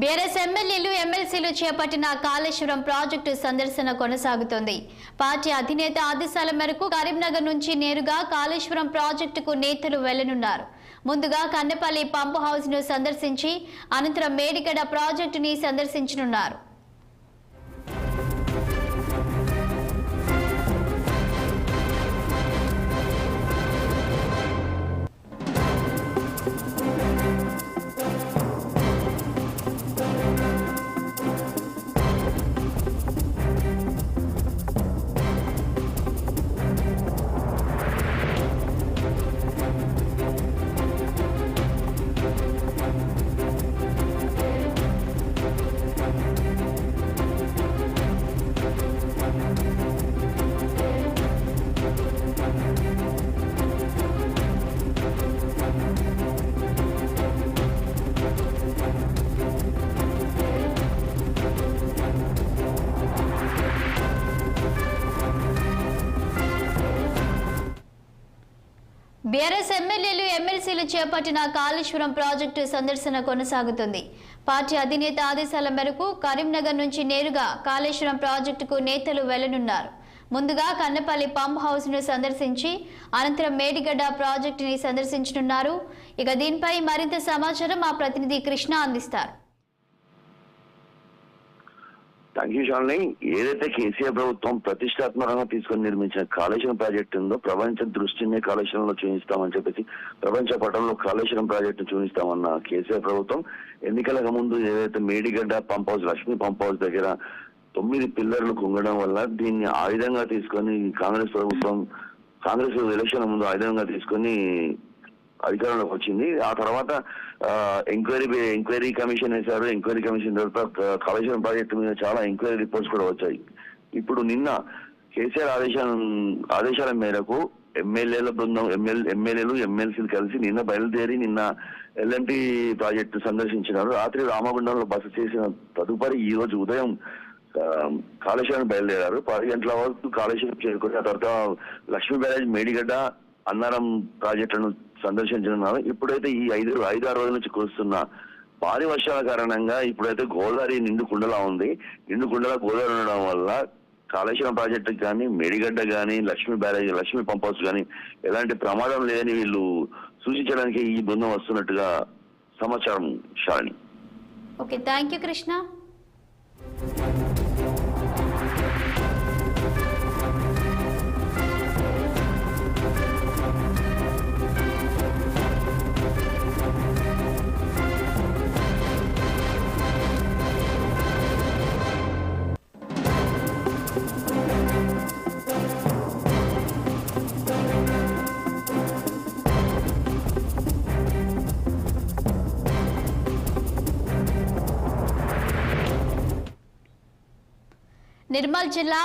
BRS ఎమ్మెల్యేలు ఎమ్మెల్సీలు చేపట్టిన కాళేశ్వరం ప్రాజెక్టు సందర్శన కొనసాగుతోంది. పార్టీ అధినేత ఆదేశాల మేరకు కరీంనగర్ నుంచి నేరుగా కాళేశ్వరం ప్రాజెక్టుకు నేతలు వెళ్లనున్నారు. ముందుగా కన్నెపల్లి పంప్ హౌస్ ను సందర్శించి అనంతరం మేడిగడ్డ ప్రాజెక్టుని సందర్శించనున్నారు. బీఆర్ఎస్ ఎమ్మెల్యేలు ఎమ్మెల్సీలు చేపట్టిన కాళేశ్వరం ప్రాజెక్టు సందర్శన కొనసాగుతుంది. పార్టీ అధినేత ఆదేశాల మేరకు కరీంనగర్ నుంచి నేరుగా కాళేశ్వరం ప్రాజెక్టుకు నేతలు వెళ్లనున్నారు. ముందుగా కన్నెపల్లి పంప్ హౌస్ ను సందర్శించి అనంతరం మేడిగడ్డ ప్రాజెక్టుని సందర్శించనున్నారు. ఇక దీనిపై మరింత సమాచారం మా ప్రతినిధి కృష్ణ అందిస్తారు. ఏదైతే కేసీఆర్ ప్రభుత్వం ప్రతిష్టాత్మకంగా తీసుకుని నిర్మించిన కాళేశ్వరం ప్రాజెక్టు ఉందో ప్రపంచ దృష్టిని కాళేశ్వరంలో చూపిస్తామని చెప్పేసి ప్రపంచ పటంలో కాళేశ్వరం ప్రాజెక్టు చూపిస్తామన్న కేసీఆర్ ప్రభుత్వం ఎన్నికలకు ముందు ఏదైతే Medigadda pump house Lakshmi pump house దగ్గర 9 పిల్లర్లు కుంగడం వల్ల దీన్ని ఆయుధంగా తీసుకొని కాంగ్రెస్ ప్రభుత్వం ఎలక్షన్ ముందు ఆయుధంగా తీసుకొని అధికారంలోకి వచ్చింది. ఆ తర్వాత ఎంక్వైరీ కమిషన్ వేశారు. ఎంక్వైరీ కమిషన్ తర్వాత కాళేశ్వరం ప్రాజెక్టు మీద చాలా ఎంక్వైరీ రిపోర్ట్స్ కూడా వచ్చాయి. ఇప్పుడు నిన్న కేసీఆర్ ఆదేశాల మేరకు ఎమ్మెల్యేల బృందం ఎమ్మెల్యేలు ఎమ్మెల్సీలు కలిసి నిన్న బయలుదేరి నిన్న ఎల్ఎంటీ ప్రాజెక్టు సందర్శించినారు. రాత్రి రామగుండంలో బస చేసిన తదుపరి ఈ రోజు ఉదయం కాళేశ్వరం బయలుదేరారు. 10 గంటల వరకు కాళేశ్వరం చేరుకుని ఆ తర్వాత లక్ష్మీ బ్యారేజ్, మేడిగడ్డ, అన్నారం ప్రాజెక్టులను సందర్శించనున్నారు. ఇప్పుడైతే ఈ 5-6 రోజుల నుంచి కురుస్తున్న భారీ వర్షాల కారణంగా ఇప్పుడైతే గోదావరి నిండు కుండలా ఉంది. నిండు కుండలా గోదావరి ఉండడం వల్ల కాళేశ్వరం ప్రాజెక్టుకి కానీ, మేడిగడ్డ కానీ, Lakshmi barrage, Lakshmi pump house కానీ ఎలాంటి ప్రమాదం లేదని వీళ్ళు సూచించడానికి ఈ బృందం వస్తున్నట్టుగా సమాచారం. Shalini. Okay, thank you Krishna. Nirmal జిల్లా